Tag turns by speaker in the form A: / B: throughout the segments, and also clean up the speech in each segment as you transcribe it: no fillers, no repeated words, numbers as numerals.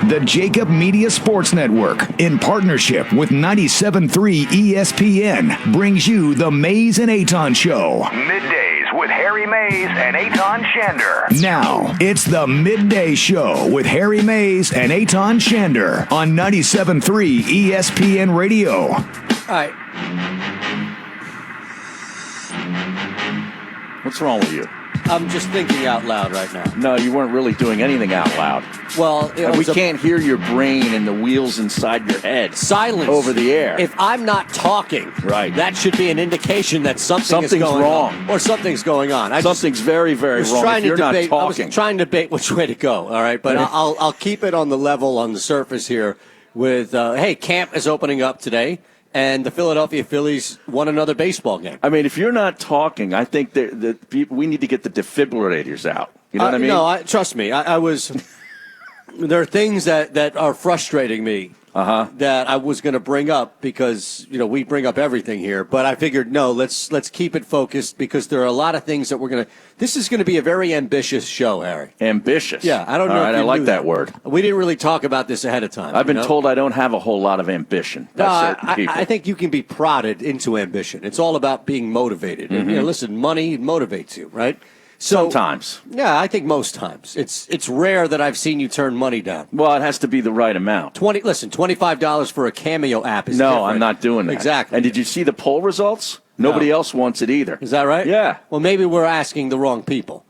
A: The Jacob Media Sports Network, in partnership with 97.3 ESPN, brings you the Mays and Eytan Show.
B: Middays with Harry Mays and Eytan Shander.
A: Now, it's the Midday Show with Harry Mays and Eytan Shander on 97.3 ESPN Radio.
C: All right.
D: What's wrong with you?
C: I'm just thinking out loud right now.
D: No, you weren't really doing anything out loud.
C: Well,
D: we can't hear your brain and the wheels inside your head.
C: Silence
D: over the air.
C: If I'm not talking,
D: right,
C: that should be an indication that something's
D: going
C: wrong,
D: on.
C: Or something's going on.
D: Something's very, very wrong. If you're not talking,
C: I was trying to debate which way to go. All right, but I'll keep it on the level, on the surface here. With hey, camp is opening up today. And the Philadelphia Phillies won another baseball game.
D: I mean, if you're not talking, I think we need to get the defibrillators out. You know what I mean?
C: No, trust me. I was. There are things that are frustrating me that I was going to bring up because we bring up everything here. But I figured no, let's keep it focused because there are a lot of things that we're going to. This is going to be a very ambitious show, Harry.
D: Ambitious.
C: Yeah, I don't know.
D: All right,
C: if you
D: I like
C: knew
D: that word.
C: We didn't really talk about this ahead of time.
D: I've been told I don't have a whole lot of ambition.
C: I think you can be prodded into ambition. It's all about being motivated.
D: Mm-hmm.
C: And, listen, money motivates you, right? So,
D: sometimes.
C: Yeah, I think most times. It's rare that I've seen you turn money down.
D: Well, it has to be the right amount.
C: $25 for a Cameo app is
D: No,
C: different.
D: I'm not doing that.
C: Exactly.
D: And did you see the poll results? Nobody else wants it either.
C: Is that right?
D: Yeah.
C: Well, maybe we're asking the wrong people.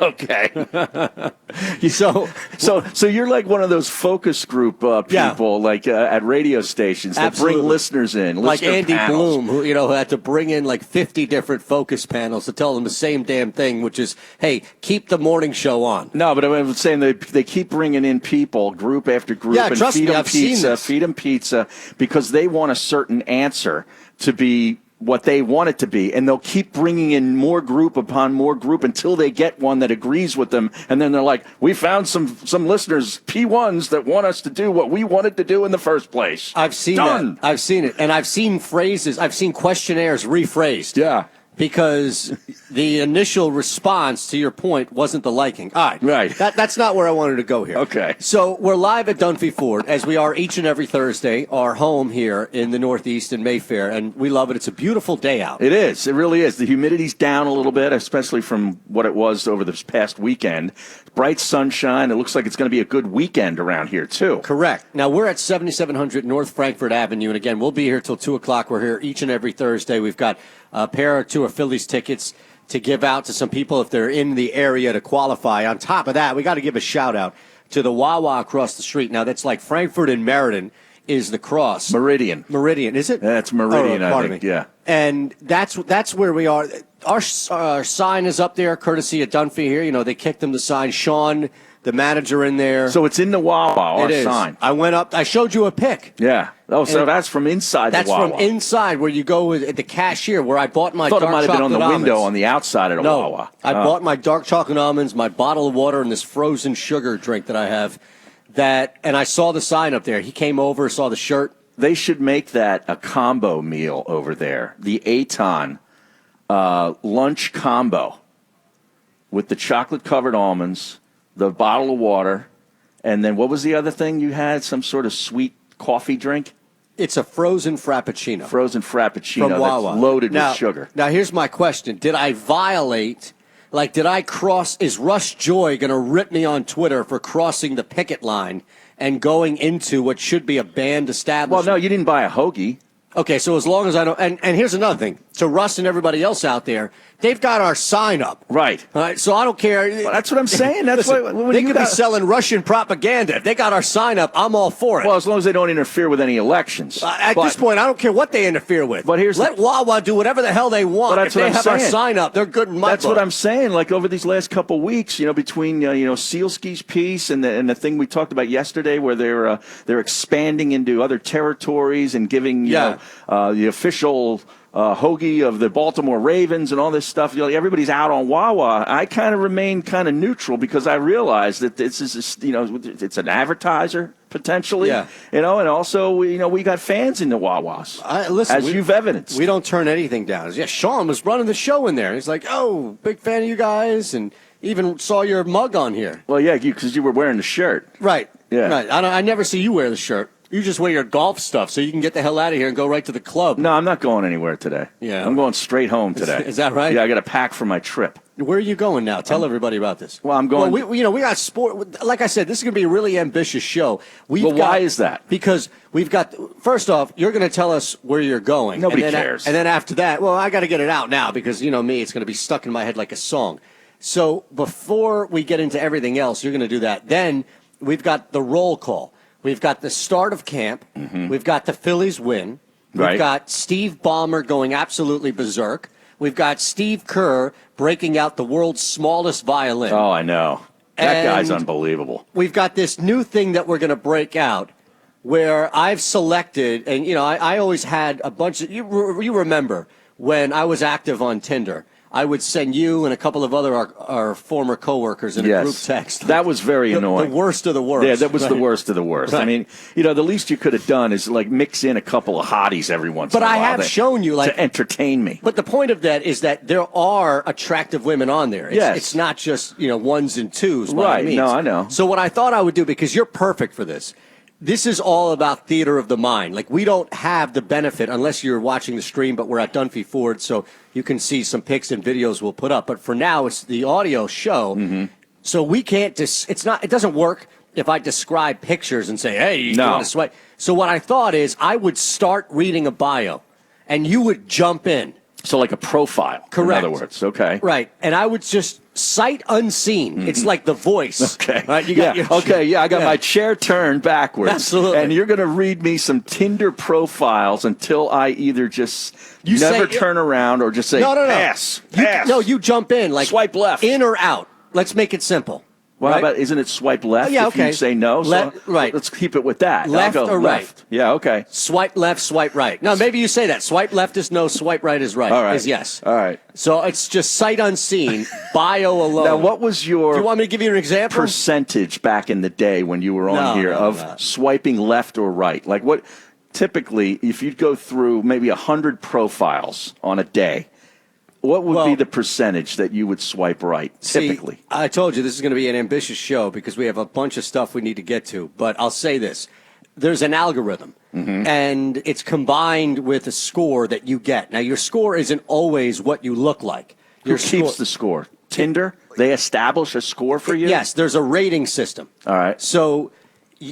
D: Okay. So you're like one of those focus group people, like at radio stations that
C: Absolutely.
D: bring listeners in,
C: like Andy
D: panels.
C: Bloom, who had to bring in like 50 different focus panels to tell them the same damn thing, which is, hey, keep the morning show on.
D: No, but I was saying they keep bringing in people, group after group, and
C: trust
D: feed
C: me,
D: them
C: I've seen
D: pizza,
C: this.
D: feed them pizza, because they want a certain answer to be what they want it to be, and they'll keep bringing in more group upon more group until they get one that agrees with them, and then they're like, we found some listeners, P1s, that want us to do what we wanted to do in the first place.
C: I've seen
D: Done.
C: that. I've seen it, and I've seen phrases, I've seen questionnaires rephrased.
D: Yeah.
C: Because the initial response, to your point, wasn't the liking. All right.
D: Right.
C: That's not where I wanted to go here.
D: Okay.
C: So we're live at Dunphy Ford, as we are each and every Thursday, our home here in the Northeast in Mayfair, and we love it. It's a beautiful day out.
D: It is. It really is. The humidity's down a little bit, especially from what it was over this past weekend. Bright sunshine. It looks like it's going to be a good weekend around here, too.
C: Correct. Now, we're at 7700 North Frankfort Avenue, and again, we'll be here till 2 o'clock. We're here each and every Thursday. We've got a pair or two of Phillies tickets to give out to some people if they're in the area to qualify. On top of that, we got to give a shout-out to the Wawa across the street. Now, that's like Frankfort and Meriden is the cross.
D: Meridian,
C: is it?
D: That's Meridian,
C: I
D: think, yeah.
C: And that's where we are. Our sign is up there, courtesy of Dunphy here. They kicked them the sign. Sean, the manager, in there.
D: So it's in the Wawa, our sign.
C: I went up. I showed you a pic.
D: Yeah. Oh, so that's from inside the Wawa.
C: That's from inside where you go at the cashier where I bought my dark chocolate almonds.
D: I thought it might have been on the window on the outside of the Wawa.
C: I bought my dark chocolate almonds, my bottle of water, and this frozen sugar drink that I have. And I saw the sign up there. He came over, saw the shirt.
D: They should make that a combo meal over there. The Eytan lunch combo with the chocolate-covered almonds, the bottle of water, and then what was the other thing you had? Some sort of sweet coffee drink?
C: It's a frozen frappuccino.
D: Frozen frappuccino
C: from Wawa.
D: That's loaded with sugar.
C: Now, here's my question. Did I violate... did I cross? Is Rush Joy going to rip me on Twitter for crossing the picket line and going into what should be a banned establishment?
D: Well, no, you didn't buy a hoagie.
C: Okay, so as long as I don't... And here's another thing. To Russ and everybody else out there, they've got our sign up.
D: Right.
C: All right, so I don't care.
D: Well, that's what I'm saying. That's
C: Listen, they could be selling Russian propaganda. If they got our sign up, I'm all for it.
D: Well, as long as they don't interfere with any elections.
C: At this point, I don't care what they interfere with.
D: But
C: Let Wawa do whatever the hell they want.
D: That's
C: if
D: what
C: they
D: I'm
C: have
D: saying.
C: our sign up, they're good in my
D: That's
C: book.
D: what I'm saying. Like over these last couple weeks, between Sealski's piece and the thing we talked about yesterday, where they're expanding into other territories and giving the official hoagie of the Baltimore Ravens and all this stuff. Everybody's out on Wawa. I kind of remain kind of neutral because I realize that this is it's an advertiser potentially.
C: Yeah.
D: And also we got fans in the Wawas.
C: Listen,
D: you've evidenced.
C: We don't turn anything down. Yeah, Sean was running the show in there. He's like, "Oh, big fan of you guys," and Even saw your mug on here.
D: Well, yeah, because you were wearing the shirt.
C: Right.
D: Yeah.
C: Right. I never see you wear the shirt. You just wear your golf stuff so you can get the hell out of here and go right to the club.
D: No, I'm not going anywhere today.
C: Yeah.
D: I'm going straight home today.
C: Is that right?
D: Yeah, I got to pack for my trip.
C: Where are you going now? Tell everybody about this.
D: Well, I'm going.
C: Well, we got sport. Like I said, this is going to be a really ambitious show.
D: Why is that?
C: Because we've got. First off, you're going to tell us where you're going.
D: Nobody
C: and then,
D: cares.
C: And then after that, well, I got to get it out now because you know me, it's going to be stuck in my head like a song. So before we get into everything else, you're going to do that. Then we've got the roll call. We've got the start of camp. Mm-hmm. We've got the Phillies win. We've got Steve Ballmer going absolutely berserk. We've got Steve Kerr breaking out the world's smallest violin.
D: Oh, I know. That guy's unbelievable.
C: We've got this new thing that we're going to break out where I've selected, and, you know, I always had a bunch of, you remember when I was active on Tinder, I would send you and a couple of other our former coworkers in a group text.
D: That was very annoying.
C: The worst of the worst.
D: Yeah, that was the worst of the worst.
C: Right.
D: I mean, you know, the least you could have done is like mix in a couple of hotties every once in a while.
C: But I have shown you, like,
D: to entertain me.
C: But the point of that is that there are attractive women on there.
D: Yes.
C: It's not just, you know, ones and twos. By
D: Right.
C: any means.
D: No, I know.
C: So what I thought I would do, because you're perfect for this, this is all about theater of the mind. Like, we don't have the benefit, unless you're watching the stream, but we're at Dunphy Ford, so you can see some pics and videos we'll put up. But for now, it's the audio show. Mm-hmm. So we can't it doesn't work if I describe pictures and say, hey, you want to sweat. So what I thought is I would start reading a bio, and you would jump in.
D: So like a profile,
C: Correct.
D: in other words. Okay.
C: Right. And I would just sight unseen. Mm-hmm. It's like The Voice.
D: Okay.
C: Right?
D: I got my chair turned backwards.
C: Absolutely.
D: And you're going to read me some Tinder profiles until I either just never turn around or just say, pass.
C: You jump in. Like,
D: swipe left.
C: In or out. Let's make it simple.
D: Well,
C: right?
D: how about, isn't it swipe left if you say no?
C: Right.
D: Let's keep it with that.
C: Left or
D: left.
C: right?
D: Yeah, okay.
C: Swipe left, swipe right. No, maybe you say that. Swipe left is no, swipe right is right.
D: All right.
C: Is yes.
D: All right.
C: So it's just sight unseen, bio alone.
D: Now, what was your...
C: Do you want me to give you an example?
D: Percentage back in the day when you were on of swiping left or right? Like what... Typically, if you'd go through maybe 100 profiles on a day, what would be the percentage that you would swipe right, typically?
C: See, I told you this is going to be an ambitious show because we have a bunch of stuff we need to get to. But I'll say this. There's an algorithm, and it's combined with a score that you get. Now, your score isn't always what you look like.
D: Who keeps the score? Tinder? They establish a score for you?
C: Yes, there's a rating system.
D: All right.
C: So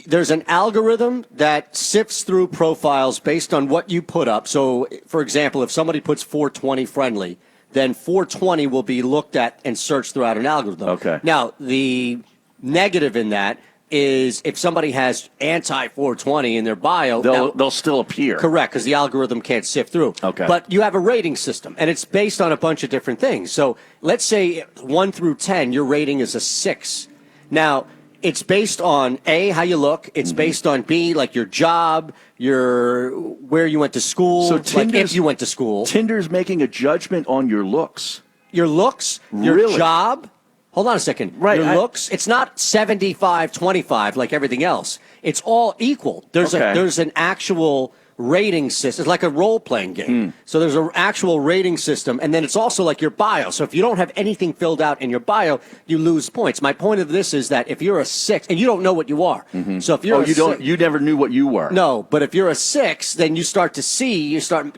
C: there's an algorithm that sifts through profiles based on what you put up. So, for example, if somebody puts 420 friendly, then 420 will be looked at and searched throughout an algorithm.
D: Okay.
C: Now, the negative in that is if somebody has anti-420 in their bio,
D: they'll still appear.
C: Correct, because the algorithm can't sift through.
D: Okay.
C: But you have a rating system, and it's based on a bunch of different things. So let's say 1 through 10, your rating is a 6. Now, it's based on A, how you look. It's based on B, like your job, where you went to school,
D: so
C: like if you went to school.
D: Tinder's making a judgment on your looks.
C: Your looks, your job. Hold on a second.
D: Right.
C: Your looks, it's not 75-25 like everything else. It's all equal. There's an actual rating system. It's like a role-playing game. So there's an actual rating system, and then it's also like your bio. So if you don't have anything filled out in your bio, you lose points. My point of this is that if you're a 6, and you don't know what you are. So if you're
D: you never knew what you were.
C: No, but if you're a 6, then you start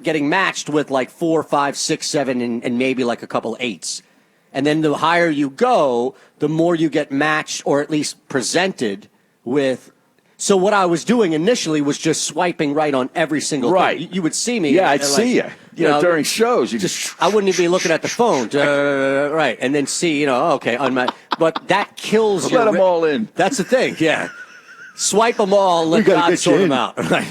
C: getting matched with like 4, 5, 6, 7, and maybe like a couple 8s. And then the higher you go, the more you get matched or at least presented with. So what I was doing initially was just swiping right on every single thing. You would see me.
D: Yeah, I'd see you. You know, during shows. You just
C: I wouldn't even be looking at the phone. Right. And then see, okay. But that kills you.
D: Let them all in.
C: That's the thing, yeah. Swipe them all, let God sort them out. Right.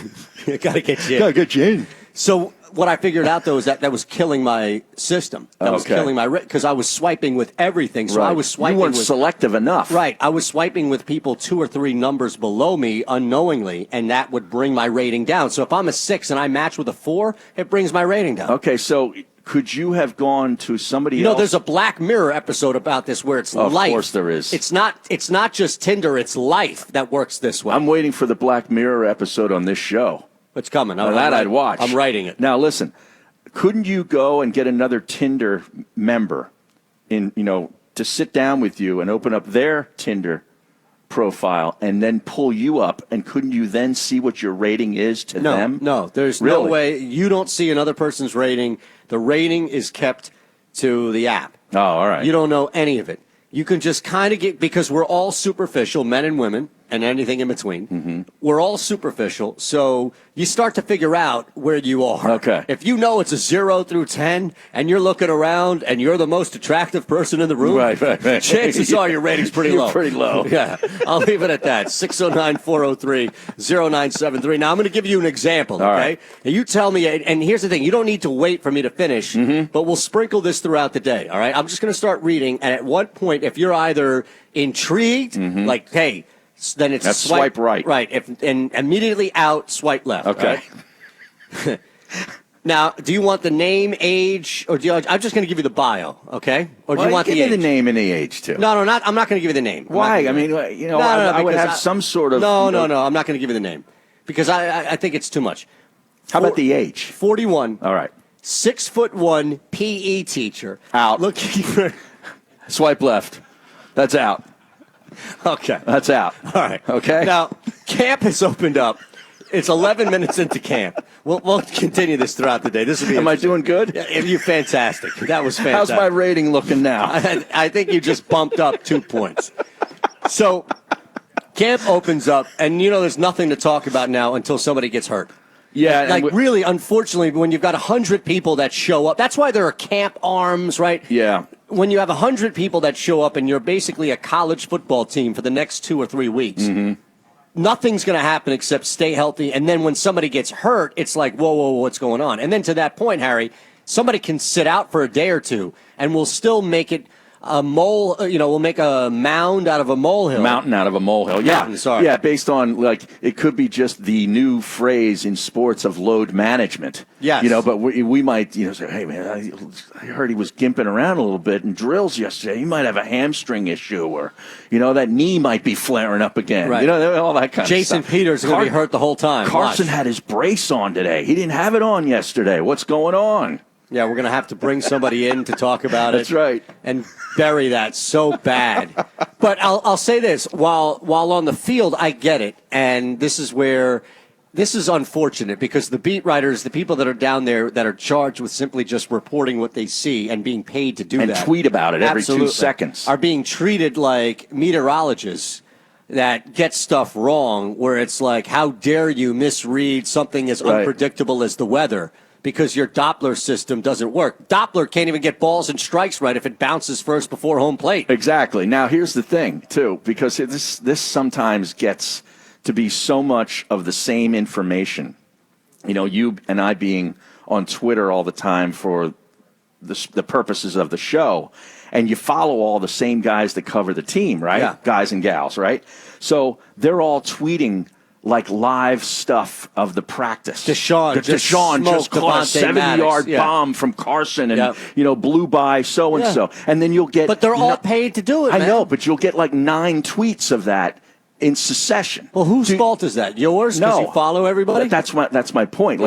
C: You got to get you in.
D: Got to get you in.
C: So what I figured out, though, is that was killing my system. That was killing because I was swiping with everything. So I was swiping.
D: You weren't selective enough.
C: Right. I was swiping with people 2 or 3 numbers below me unknowingly, and that would bring my rating down. So if I'm a 6 and I match with a 4, it brings my rating down.
D: Okay, so could you have gone to somebody else?
C: You know, there's a Black Mirror episode about this where it's life.
D: Of course there is.
C: It's not just Tinder, it's life that works this way.
D: I'm waiting for the Black Mirror episode on this show.
C: It's coming.
D: I'd watch.
C: I'm writing it.
D: Now, listen, couldn't you go and get another Tinder member to sit down with you and open up their Tinder profile and then pull you up, and couldn't you then see what your rating is to them?
C: No, there's
D: Really?
C: no way. You don't see another person's rating. The rating is kept to the app.
D: Oh, all right.
C: You don't know any of it. You can just kind of get, because we're all superficial, men and women, and anything in between.
D: Mm-hmm.
C: We're all superficial, so you start to figure out where you are.
D: Okay.
C: If you know it's a 0 through 10, and you're looking around, and you're the most attractive person in the room,
D: Right.
C: chances are your rating's pretty
D: You're
C: low.
D: pretty low.
C: Yeah, I'll leave it at that. 609-403-0973. Now, I'm going to give you an example, okay?
D: All right.
C: Now, you tell me, and here's the thing. You don't need to wait for me to finish, but we'll sprinkle this throughout the day, all right? I'm just going to start reading, and at one point, if you're either intrigued, like, hey, then it's
D: that's swipe right.
C: Right. And immediately out, swipe left.
D: Okay.
C: Right? Now, do you want the name, age, or I'm just going to give you the bio, okay? Or do you want
D: give
C: the
D: me
C: age?
D: the name and the age, too.
C: No, I'm not going to give you the name.
D: Why? I mean, I would have some sort of...
C: No, I'm not going to give you the name because I think it's too much.
D: How about the age?
C: 41.
D: All right.
C: 6'1" PE teacher.
D: Out.
C: Looking for...
D: Swipe left. That's out.
C: Okay.
D: That's out.
C: All right.
D: Okay.
C: Now, camp has opened up. It's 11 minutes into camp. We'll continue this throughout the day. This will be.
D: Am I doing good?
C: Yeah, you're fantastic. That was fantastic.
D: How's my rating looking now?
C: I think you just bumped up 2 points. So, camp opens up, and there's nothing to talk about now until somebody gets hurt.
D: Yeah.
C: Like, really, unfortunately, when you've got 100 people that show up, that's why there are camp arms, right?
D: Yeah.
C: When you have 100 people that show up and you're basically a college football team for the next 2 or 3 weeks, nothing's going to happen except stay healthy. And then when somebody gets hurt, it's like, whoa, what's going on? And then to that point, Harry, somebody can sit out for a day or two and we'll still make it a mole, we'll make a mound out of a molehill.
D: Mountain out of a molehill. Yeah.
C: Mountain, sorry.
D: Yeah, based on, it could be just the new phrase in sports of load management.
C: Yes.
D: But we might, say, hey, man, I heard he was gimping around a little bit in drills yesterday. He might have a hamstring issue or, that knee might be flaring up again.
C: Right.
D: All that kind
C: Jason
D: of stuff.
C: Peters is going to be hurt the whole time.
D: Carson
C: Watch.
D: had his brace on today. He didn't have it on yesterday. What's going on?
C: Yeah, we're going to have to bring somebody in to talk about it.
D: That's right.
C: And bury that so bad. But I'll say this. While on the field, I get it. And this is unfortunate because the beat writers, the people that are down there that are charged with simply just reporting what they see and being paid to do
D: and
C: that.
D: And tweet about it every 2 seconds.
C: Are being treated like meteorologists that get stuff wrong, where it's like, how dare you misread something as unpredictable as the weather? Because your Doppler system doesn't work. Doppler can't even get balls and strikes right if it bounces first before home plate.
D: Exactly. Now, here's the thing, too, because this sometimes gets to be so much of the same information. You and I being on Twitter all the time for the purposes of the show, and you follow all the same guys that cover the team, right?
C: Yeah.
D: Guys and gals, right? So they're all tweeting like live stuff of the practice.
C: Deshaun just
D: caught a
C: Devontae
D: 70-yard
C: Maddox.
D: bomb from Carson and, blew by so-and-so.
C: Yeah.
D: And then you'll get...
C: But they're all paid to do it, man.
D: I know, but you'll get like 9 tweets of that in succession.
C: Well, whose fault is that? Yours? Because you follow everybody?
D: That's my point.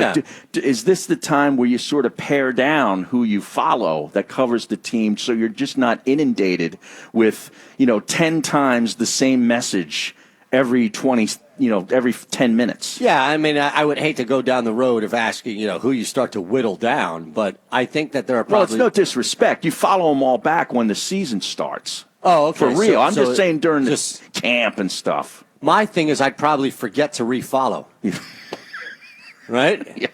D: Is this the time where you sort of pare down who you follow that covers the team so you're just not inundated with, 10 times the same message every 10 minutes?
C: Yeah, I mean, I would hate to go down the road of asking, who you start to whittle down, but I think that there are probably...
D: Well, it's no disrespect. You follow them all back when the season starts.
C: Oh, okay.
D: For real. I'm
C: so
D: just saying during the camp and stuff.
C: My thing is I'd probably forget to refollow. Right?
D: Yeah.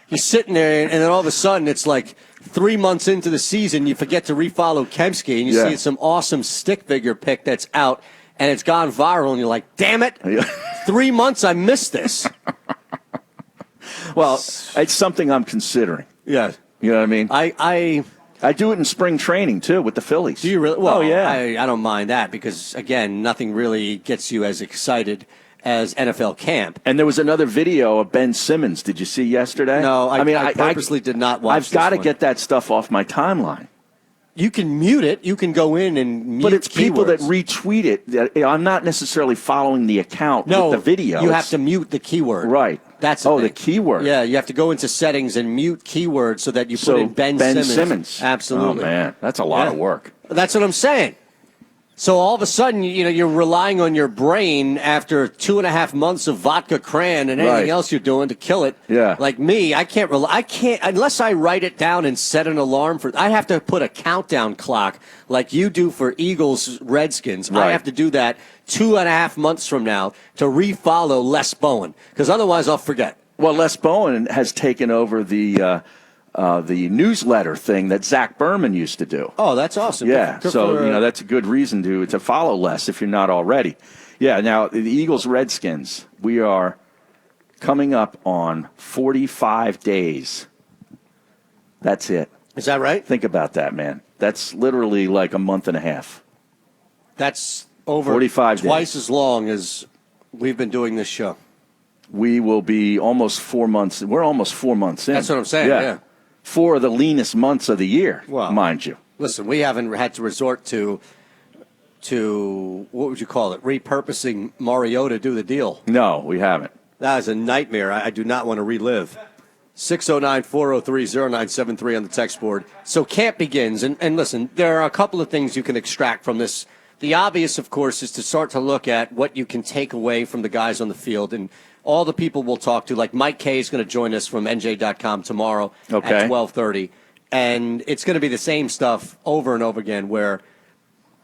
C: You're sitting there, and then all of a sudden, it's like 3 months into the season, you forget to refollow Kemsky, and you see some awesome stick figure pick that's out, and it's gone viral, and you're like, damn it, 3 months, I missed this.
D: Well, it's something I'm considering.
C: Yeah.
D: You know what I mean? I do it in spring training, too, with the Phillies.
C: Do you really? Well,
D: yeah.
C: I don't mind that because, again, nothing really gets you as excited as NFL camp.
D: And there was another video of Ben Simmons. Did you see yesterday?
C: No, I purposely did not watch
D: I've got to get that stuff off my timeline.
C: You can mute it. You can go in and mute
D: But it's people that
C: keywords.
D: retweet it. I'm not necessarily following the account with the video.
C: You have to mute the keyword.
D: Right.
C: That's
D: the keyword.
C: Yeah, you have to go into settings and mute keywords so that you put in Ben Simmons.
D: Absolutely.
C: Oh,
D: man. That's a lot of work.
C: That's what I'm saying. So all of a sudden, you're relying on your brain after 2.5 months of vodka cran and anything else you're doing to kill it.
D: Yeah.
C: Like me, I can't unless I write it down and set an alarm I have to put a countdown clock like you do for Eagles, Redskins.
D: Right.
C: I have to do that 2.5 months from now to refollow Les Bowen, because otherwise I'll forget.
D: Well, Les Bowen has taken over the newsletter thing that Zach Berman used to do.
C: Oh, that's awesome.
D: Yeah, that's a good reason to follow Les if you're not already. Yeah, now the Eagles-Redskins, we are coming up on 45 days. That's it.
C: Is that right?
D: Think about that, man. That's literally like a month and a half.
C: That's over
D: 45
C: twice
D: days.
C: as long as we've been doing this show.
D: We will be almost 4 months. We're almost 4 months in.
C: That's what I'm saying, yeah.
D: 4 of the leanest months of the year, mind you.
C: Listen, we haven't had to resort to what would you call it, repurposing Mariota to do the deal.
D: No, we haven't.
C: That is a nightmare. I do not want to relive. 609-403-0973 on the text board. So camp begins, and listen, there are a couple of things you can extract from this. The obvious, of course, is to start to look at what you can take away from the guys on the field, and all the people we'll talk to, like Mike Kay is going to join us from NJ.com tomorrow at 12:30. And it's going to be the same stuff over and over again where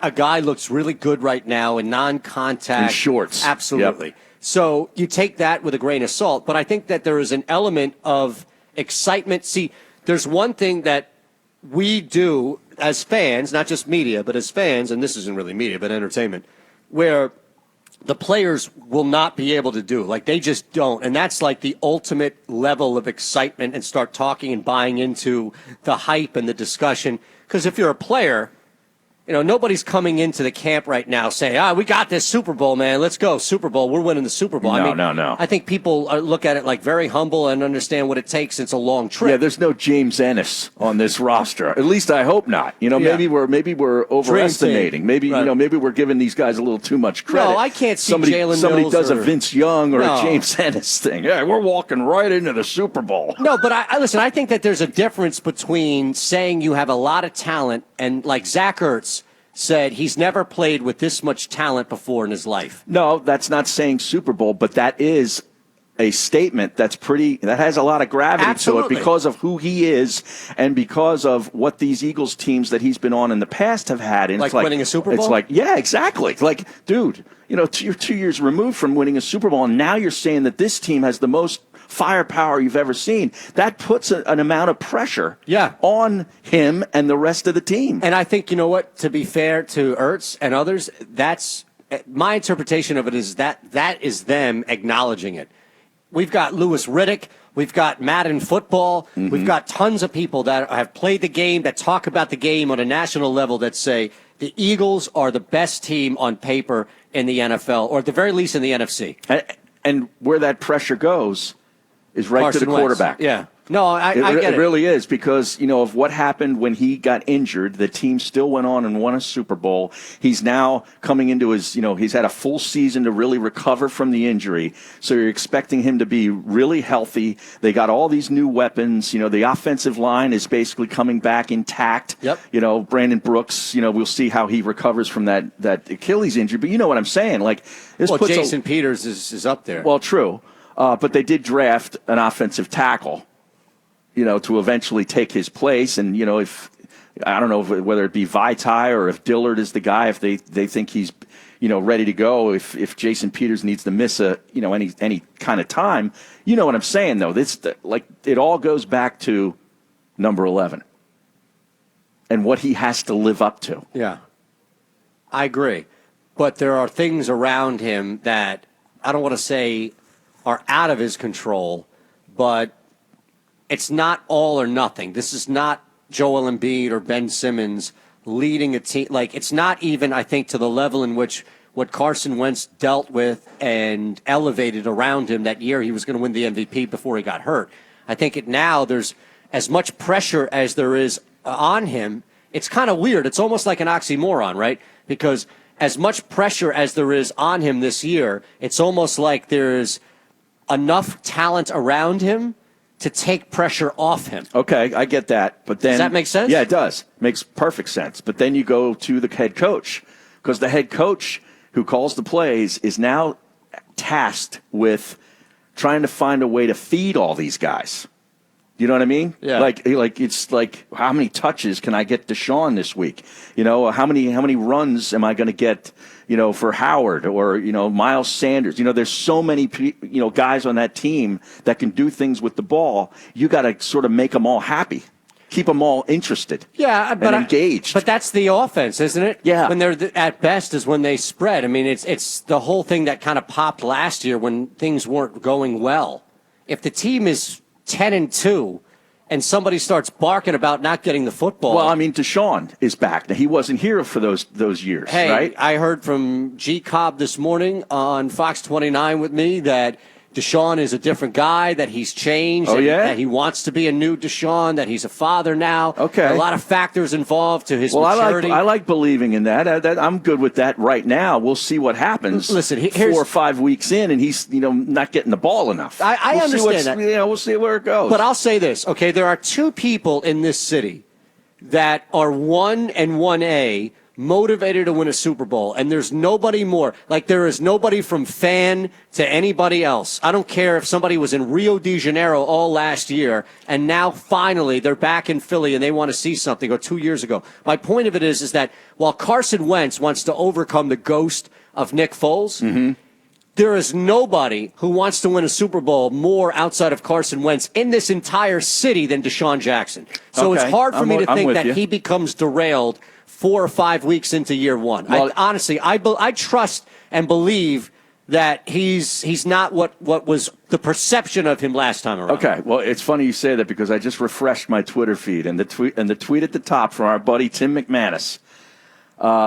C: a guy looks really good right now in non-contact.
D: In shorts.
C: Absolutely. Yep. So you take that with a grain of salt. But I think that there is an element of excitement. See, there's one thing that we do as fans, not just media, but as fans, and this isn't really media, but entertainment, where the players will not be able to do. Like, they just don't. And that's like the ultimate level of excitement, and start talking and buying into the hype and the discussion. Because if you're a player, nobody's coming into the camp right now saying, we got this Super Bowl, man. Let's go, Super Bowl. We're winning the Super Bowl.
D: No.
C: I think people look at it like very humble and understand what it takes. It's a long trip.
D: Yeah, there's no James Ennis on this roster. At least I hope not. Maybe we're overestimating. Maybe maybe we're giving these guys a little too much credit.
C: No, I can't see
D: somebody does
C: a
D: Vince Young or a James Ennis thing. Yeah, we're walking right into the Super Bowl.
C: No, but listen, I think that there's a difference between saying you have a lot of talent and, like, Zach Ertz said, he's never played with this much talent before in his life.
D: No, that's not saying Super Bowl, but that is a statement that has a lot of gravity to it because of who he is and because of what these Eagles teams that he's been on in the past have had. And
C: like winning a Super Bowl?
D: It's like, yeah, exactly. Like, dude, you're 2 years removed from winning a Super Bowl, and now you're saying that this team has the most firepower you've ever seen. That puts an amount of pressure on him and the rest of the team.
C: And I think, to be fair to Ertz and others, that's my interpretation of it, is that is them acknowledging it. We've got Louis Riddick. We've got Madden football. Mm-hmm. We've got tons of people that have played the game, that talk about the game on a national level, that say the Eagles are the best team on paper in the NFL, or at the very least in the NFC.
D: And where that pressure goes is right
C: Carson
D: to the quarterback.
C: Wentz. Yeah. No, I get it.
D: It really is, because, of what happened when he got injured. The team still went on and won a Super Bowl. He's now coming into his, he's had a full season to really recover from the injury. So you're expecting him to be really healthy. They got all these new weapons. The offensive line is basically coming back intact.
C: Yep.
D: Brandon Brooks, we'll see how he recovers from that Achilles injury. But you know what I'm saying? Like, this puts
C: Jason Peters is up there.
D: Well, true. But they did draft an offensive tackle, to eventually take his place. And, if I don't know whether it be Vitae or if Dillard is the guy, if they think he's, ready to go, if Jason Peters needs to miss any kind of time, you know what I'm saying, though. It all goes back to number 11 and what he has to live up to.
C: Yeah, I agree. But there are things around him that I don't want to say are out of his control, but it's not all or nothing. This is not Joel Embiid or Ben Simmons leading a team. Like, it's not even, I think, to the level in which what Carson Wentz dealt with and elevated around him that year he was going to win the MVP before he got hurt. I think now there's as much pressure as there is on him. It's kind of weird. It's almost like an oxymoron, right? Because as much pressure as there is on him this year, it's almost like there's enough talent around him to take pressure off him.
D: Okay, I get that. But then,
C: does that make sense?
D: Yeah, it does. Makes perfect sense. But then you go to the head coach, because the head coach who calls the plays is now tasked with trying to find a way to feed all these guys. You know what I mean?
C: Yeah.
D: Like it's like, how many touches can I get Deshaun this week? How many runs am I going to get, for Howard or, Miles Sanders? There's so many, guys on that team that can do things with the ball. You got to sort of make them all happy. Keep them all interested, and engaged.
C: But that's the offense, isn't it?
D: Yeah.
C: When they're at best is when they spread. I mean, it's the whole thing that kind of popped last year when things weren't going well. If the team is 10-2, and somebody starts barking about not getting the football.
D: Well, I mean, Deshaun is back. Now, he wasn't here for those years,
C: hey,
D: right?
C: I heard from G. Cobb this morning on Fox 29 with me that Deshaun is a different guy, that he's changed, that he wants to be a new Deshaun, that he's a father now.
D: Okay.
C: A lot of factors involved to his maturity.
D: I like believing in that. I'm good with that right now. We'll see what happens.
C: Listen,
D: 4 or 5 weeks in, and he's not getting the ball enough.
C: I understand that.
D: We'll see where it goes.
C: But I'll say this, okay? There are two people in this city that are 1 and 1A, motivated to win a Super Bowl, and there's nobody more. Like, there is nobody from fan to anybody else. I don't care if somebody was in Rio de Janeiro all last year, and now finally they're back in Philly and they want to see something, or 2 years ago. My point of it is that while Carson Wentz wants to overcome the ghost of Nick Foles, there is nobody who wants to win a Super Bowl more outside of Carson Wentz in this entire city than Deshaun Jackson. So it's hard for me to think that he becomes derailed 4 or 5 weeks into year one.
D: Well,
C: Honestly, I trust and believe that he's not what was the perception of him last time around.
D: Okay, well, it's funny you say that because I just refreshed my Twitter feed, and the tweet at the top from our buddy Tim McManus.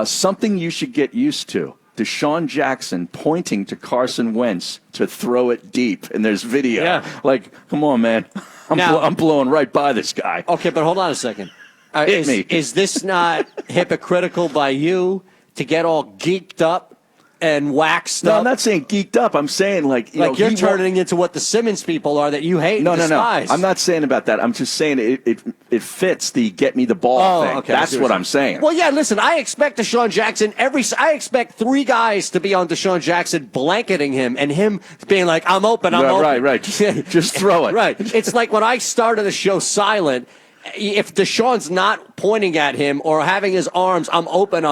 D: Something you should get used to. Deshaun Jackson pointing to Carson Wentz to throw it deep, and there's video.
C: Yeah.
D: Like, come on, man. I'm blowing right by this guy.
C: Okay, but hold on a second.
D: Hit me.
C: Is this not hypocritical by you to get all geeked up and waxed
D: No,
C: up?
D: I'm not saying geeked up. I'm saying
C: you're turning into what the Simmons people are that you hate and despise.
D: No. I'm not saying about that. I'm just saying it fits the get me the ball thing.
C: Okay,
D: That's what I'm saying.
C: Well, yeah, listen, I expect Deshaun Jackson I expect 3 guys to be on Deshaun Jackson blanketing him and him being like, I'm open.
D: Right. Just throw it.
C: Right. It's like when I started the show silent, if Deshaun's not pointing at him or having his arms, I'm open,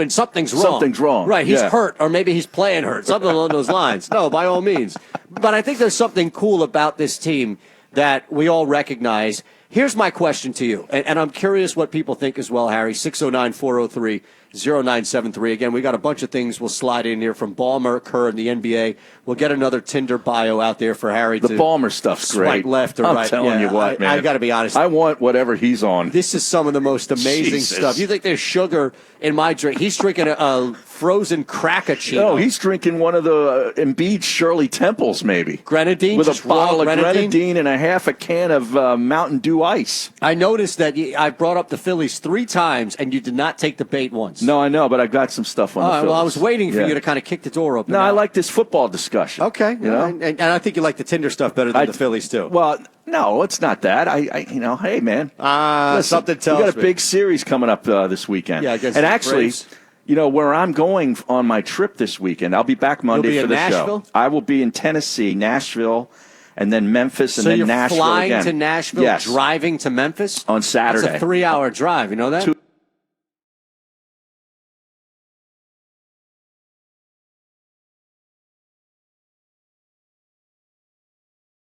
C: something's wrong.
D: Something's wrong.
C: Right, he's hurt, or maybe he's playing hurt, something along those lines. No, by all means. But I think there's something cool about this team that we all recognize. Here's my question to you, and I'm curious what people think as well, Harry. 609-403-0973. Again, we got a bunch of things we'll slide in here from Ballmer, Kerr, and the NBA. We'll get another Tinder bio out there for Harry
D: the
C: to
D: Ballmer stuff's
C: swipe
D: great.
C: left or right.
D: I'm telling you what, man.
C: I got to be honest.
D: I want whatever he's on.
C: This is some of the most amazing
D: Jesus.
C: stuff. You think there's sugar in my drink? He's drinking a frozen Crackacheeto.
D: No, he's drinking one of the Embiid Shirley Temples, maybe.
C: Grenadine?
D: With
C: Just
D: a bottle
C: raw
D: of grenadine and a half a can of Mountain Dew Ice.
C: I noticed that I brought up the Phillies 3 times, and you did not take the bait once.
D: No, I know, but I've got some stuff on the Phillies.
C: Well, I was waiting for you to kind of kick the door open.
D: No, I like this football discussion.
C: Okay.
D: You know?
C: And I think you like the Tinder stuff better than the Phillies, too.
D: Well, no, it's not that. Hey, man. Listen,
C: something tells
D: we got a
C: me.
D: big series coming up this weekend.
C: Yeah, against
D: and
C: the
D: actually,
C: Braves.
D: Where I'm going on my trip this weekend, I'll be back Monday
C: You'll be
D: for
C: in
D: the
C: Nashville?
D: show. I will be in Tennessee, Nashville, and then Memphis, and
C: So
D: then
C: you're
D: Nashville
C: flying
D: again.
C: to Nashville,
D: yes.
C: driving to Memphis?
D: On Saturday.
C: That's a 3-hour drive, you know that?